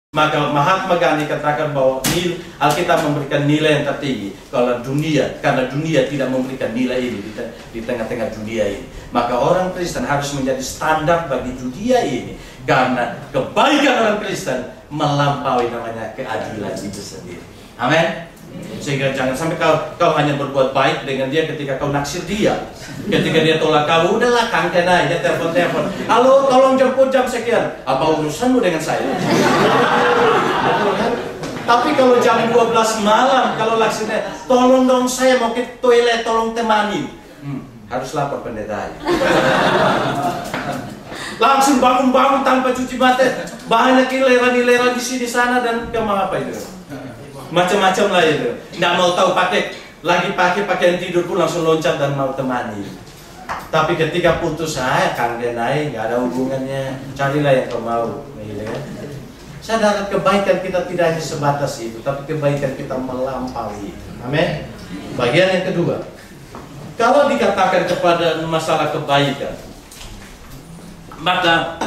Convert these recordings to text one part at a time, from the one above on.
Maka Mahatma Gandhi katakan bahwa Alkitab memberikan nilai yang tertinggi kalau dunia, karena dunia tidak memberikan nilai ini di tengah-tengah dunia ini. Maka orang Kristen harus menjadi standar bagi dunia ini, karena kebaikan orang Kristen melampaui namanya keadilan itu sendiri. Amin. Sehingga jangan sampai kau hanya berbuat baik dengan dia ketika kau naksir dia. Ketika dia tolak kau, udahlah kangen aja, telepon. Halo, tolong jemput jam sekian. Apa urusanmu dengan saya? Tapi kalau jam 12 malam, kalau naksirnya, tolong dong saya mau ke toilet, tolong temani. Harus lapor pendeta. Langsung bangun-bangun tanpa cuci mata. Banyak ileran-ileran di sini sana dan kemana apa itu? Macam-macam lah itu. Nggak mau tahu lagi pakai pakaian tidur pun langsung loncat dan mau temani. Tapi ketika putus, kangen naik, nggak ada hubungannya. Carilah yang kau mau. Sadar kebaikan kita tidak hanya sebatas itu, tapi kebaikan kita melampaui. Amin. Bagian yang kedua, kalau dikatakan kepada masalah kebaikan, maka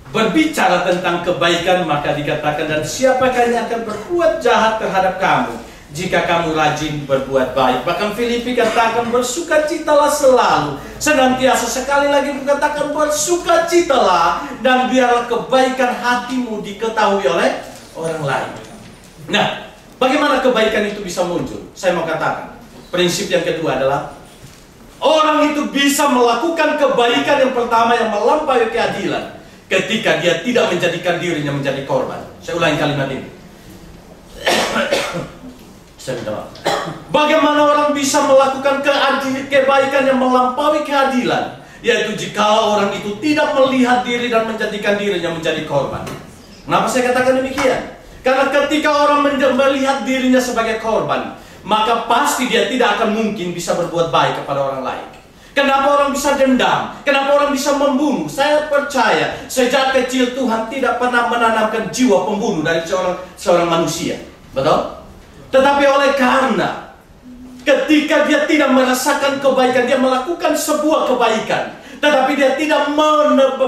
berbicara tentang kebaikan, maka dikatakan, dan siapakah yang akan berbuat jahat terhadap kamu jika kamu rajin berbuat baik. Bahkan Filipi katakan bersukacitalah selalu, senantiasa. Sekali lagi dikatakan bersukacitalah, dan biarlah kebaikan hatimu diketahui oleh orang lain. Nah, bagaimana kebaikan itu bisa muncul? Saya mau katakan, prinsip yang kedua adalah orang itu bisa melakukan kebaikan yang pertama yang melampaui keadilan ketika dia tidak menjadikan dirinya menjadi korban. Saya ulangi kalimat ini. Bagaimana orang bisa melakukan kebaikan yang melampaui keadilan? Yaitu jika orang itu tidak melihat diri dan menjadikan dirinya menjadi korban. Kenapa saya katakan demikian? Karena ketika orang melihat dirinya sebagai korban, maka pasti dia tidak akan mungkin bisa berbuat baik kepada orang lain. Kenapa orang bisa dendam? Kenapa orang bisa membunuh? Saya percaya sejak kecil Tuhan tidak pernah menanamkan jiwa pembunuh dari seorang manusia. Betul? Tetapi oleh karena ketika dia tidak merasakan kebaikan, dia melakukan sebuah kebaikan, tetapi dia tidak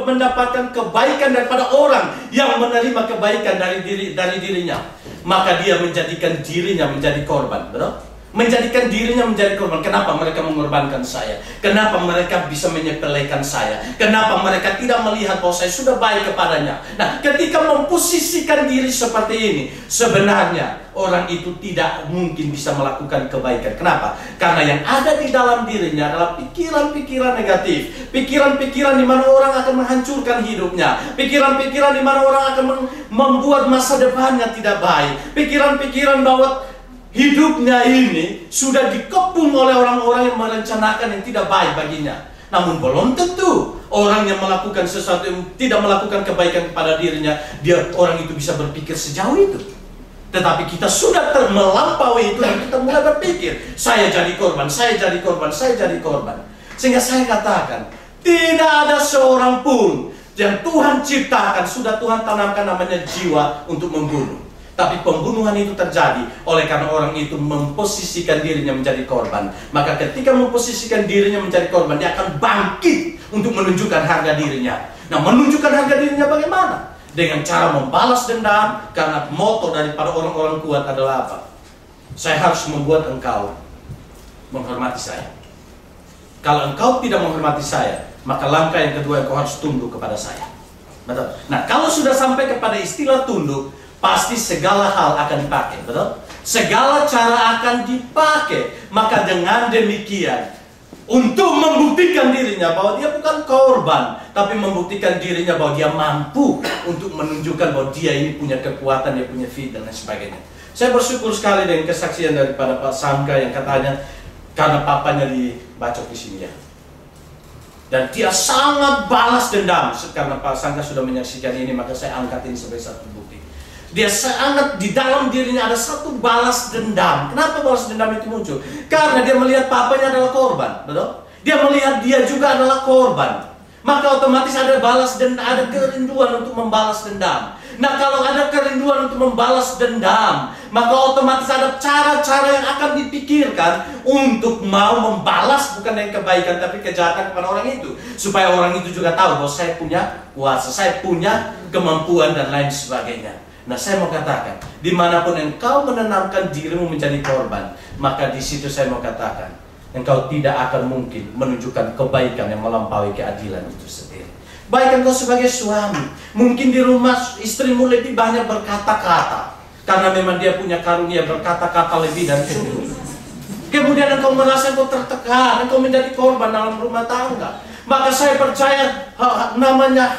mendapatkan kebaikan daripada orang yang menerima kebaikan dari dirinya, maka dia menjadikan dirinya menjadi korban. Betul? Menjadikan dirinya menjadi korban. Kenapa mereka mengorbankan saya? Kenapa mereka bisa menyepelekan saya? Kenapa mereka tidak melihat bahwa saya sudah baik kepadanya? Nah, ketika memposisikan diri seperti ini, sebenarnya orang itu tidak mungkin bisa melakukan kebaikan. Kenapa? Karena yang ada di dalam dirinya adalah pikiran-pikiran negatif, pikiran-pikiran di mana orang akan menghancurkan hidupnya, pikiran-pikiran di mana orang akan membuat masa depannya tidak baik, pikiran-pikiran bahwa hidupnya ini sudah dikepung oleh orang-orang yang merencanakan yang tidak baik baginya. Namun belum tentu orang yang melakukan sesuatu yang tidak melakukan kebaikan kepada dirinya, orang itu bisa berpikir sejauh itu. Tetapi kita sudah melampaui itu dan kita mulai berpikir, saya jadi korban, saya jadi korban, saya jadi korban. Sehingga saya katakan, tidak ada seorang pun yang Tuhan ciptakan, sudah Tuhan tanamkan namanya jiwa untuk membunuh. Tapi pembunuhan itu terjadi oleh karena orang itu memposisikan dirinya menjadi korban. Maka ketika memposisikan dirinya menjadi korban, dia akan bangkit untuk menunjukkan harga dirinya. Nah, menunjukkan harga dirinya bagaimana? Dengan cara membalas dendam, karena moto daripada orang-orang kuat adalah apa? Saya harus membuat engkau menghormati saya. Kalau engkau tidak menghormati saya, maka langkah yang kedua engkau harus tunduk kepada saya. Betul? Nah, kalau sudah sampai kepada istilah tunduk, pasti segala hal akan dipakai, betul? Segala cara akan dipakai. Maka dengan demikian, untuk membuktikan dirinya bahwa dia bukan korban, tapi membuktikan dirinya bahwa dia mampu untuk menunjukkan bahwa dia ini punya kekuatan, dia punya fit dan lain sebagainya. Saya bersyukur sekali dengan kesaksian daripada Pak Sangka yang katanya karena papanya dibacok di sini ya. Dan dia sangat balas dendam. Karena Pak Sangka sudah menyaksikan ini, maka saya angkat ini sebagai satu bukti. Dia sangat di dalam dirinya ada satu balas dendam. Kenapa balas dendam itu muncul? Karena dia melihat papanya adalah korban, betul? Dia melihat dia juga adalah korban. Maka otomatis ada balas dendam, ada kerinduan untuk membalas dendam. Nah, kalau ada kerinduan untuk membalas dendam, maka otomatis ada cara-cara yang akan dipikirkan untuk mau membalas bukan dengan kebaikan tapi kejahatan kepada orang itu, supaya orang itu juga tahu bahwa saya punya kuasa, saya punya kemampuan dan lain sebagainya. Nah, saya mau katakan, dimanapun engkau menenangkan dirimu menjadi korban, maka di situ saya mau katakan, engkau tidak akan mungkin menunjukkan kebaikan yang melampaui keadilan itu sendiri. Baik engkau sebagai suami, mungkin di rumah istrimu lebih banyak berkata-kata, karena memang dia punya karunia berkata-kata lebih dan cukup. Kemudian engkau merasa engkau tertekan, engkau menjadi korban dalam rumah tangga. Maka saya percaya namanya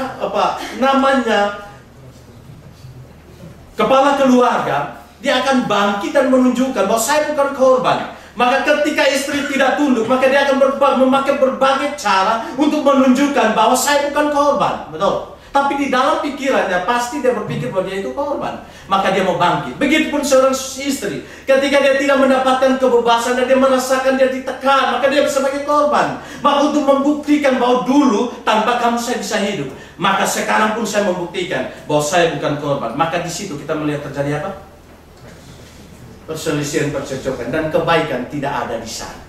kepala keluarga, dia akan bangkit dan menunjukkan bahwa saya bukan korban. Maka ketika istri tidak tunduk, maka dia akan memakai berbagai cara untuk menunjukkan bahwa saya bukan korban. Betul. Tapi di dalam pikirannya pasti dia berpikir bahwa dia itu korban. Maka dia mau bangkit. Begitupun seorang istri, ketika dia tidak mendapatkan kebebasan dan dia merasakan dia ditekan, maka dia sebagai korban. Maka untuk membuktikan bahwa dulu tanpa kamu saya bisa hidup, maka sekarang pun saya membuktikan bahwa saya bukan korban. Maka di situ kita melihat terjadi apa? Perselisihan, percekcokan, dan kebaikan tidak ada di sana.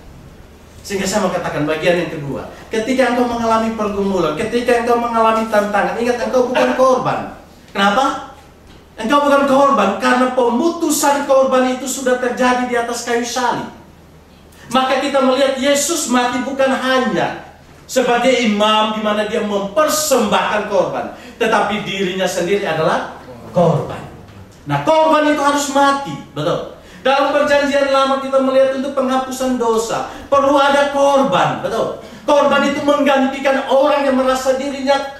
Sehingga saya mau katakan bagian yang kedua, ketika engkau mengalami pergumulan, ketika engkau mengalami tantangan, ingat engkau bukan korban. Kenapa? Engkau bukan korban karena pemutusan korban itu sudah terjadi di atas kayu salib. Maka kita melihat Yesus mati bukan hanya sebagai imam di mana dia mempersembahkan korban, tetapi dirinya sendiri adalah korban. Nah, korban itu harus mati, betul. Dalam perjanjian lama kita melihat untuk penghapusan dosa perlu ada korban, betul. Korban itu menggantikan orang yang merasa dirinya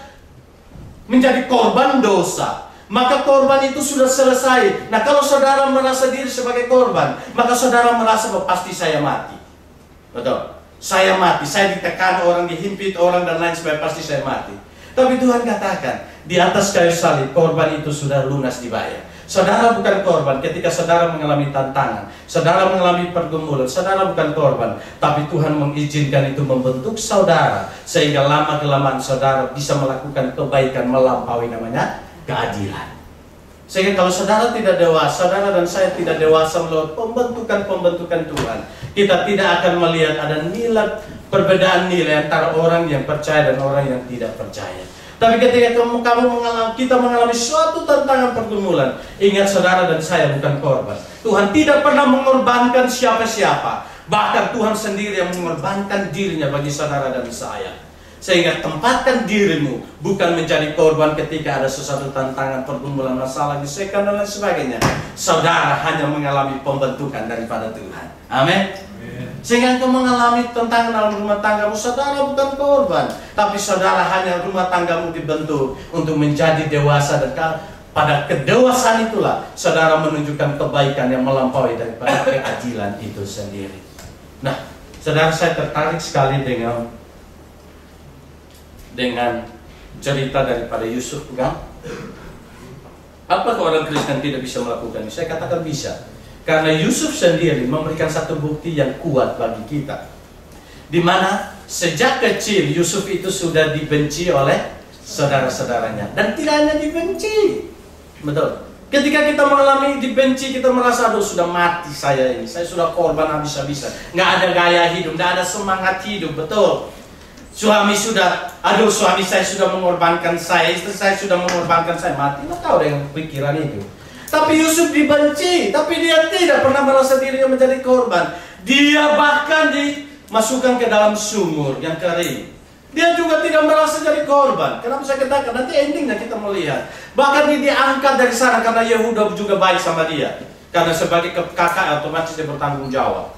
menjadi korban dosa. Maka korban itu sudah selesai. Nah, kalau saudara merasa diri sebagai korban, maka saudara merasa bahwa pasti saya mati, betul. Saya mati, saya ditekan orang, dihimpit orang dan lain sebagainya, pasti saya mati. Tapi Tuhan katakan di atas kayu salib korban itu sudah lunas dibayar. Saudara bukan korban ketika saudara mengalami tantangan, saudara mengalami pergumulan, saudara bukan korban, tapi Tuhan mengizinkan itu membentuk saudara sehingga lama-kelamaan saudara bisa melakukan kebaikan melampaui namanya keadilan. Sehingga kalau saudara tidak dewasa, saudara dan saya tidak dewasa melihat pembentukan Tuhan, kita tidak akan melihat ada nilai perbedaan nilai antara orang yang percaya dan orang yang tidak percaya. Tapi ketika kita mengalami suatu tantangan pergumulan, ingat saudara dan saya bukan korban. Tuhan tidak pernah mengorbankan siapa-siapa. Bahkan Tuhan sendiri yang mengorbankan dirinya bagi saudara dan saya. Sehingga tempatkan dirimu bukan menjadi korban ketika ada sesuatu tantangan, pergumulan, masalah, gesekan dan lain sebagainya. Saudara hanya mengalami pembentukan daripada Tuhan. Amin. Sehingga engkau mengalami tantangan dalam rumah tanggamu, saudara bukan korban, tapi saudara hanya rumah tanggamu dibentuk untuk menjadi dewasa, dan pada kedewasaan itulah saudara menunjukkan kebaikan yang melampaui daripada keadilan itu sendiri. Nah, saudara, saya tertarik sekali dengan cerita daripada Yusuf, bukan? Apakah orang Kristen tidak bisa melakukan ini? Saya katakan bisa. Karena Yusuf sendiri memberikan satu bukti yang kuat bagi kita, di mana sejak kecil Yusuf itu sudah dibenci oleh saudara-saudaranya. Dan tidak hanya dibenci, betul. Ketika kita mengalami dibenci, kita merasa aduh sudah mati saya ini, saya sudah korban habis-habisan, nggak ada gaya hidup, nggak ada semangat hidup, betul. Suami saya sudah mengorbankan saya, istri saya sudah mengorbankan saya, mati. Nggak tahu dengan pikiran itu. Tapi Yusuf dibenci, tapi dia tidak pernah merasa dirinya menjadi korban. Dia bahkan dimasukkan ke dalam sumur yang kering. Dia juga tidak merasa jadi korban. Kenapa saya katakan? Nanti endingnya kita melihat. Bahkan dia diangkat dari sana karena Yehuda juga baik sama dia. Karena sebagai kakak otomatis dia bertanggung jawab.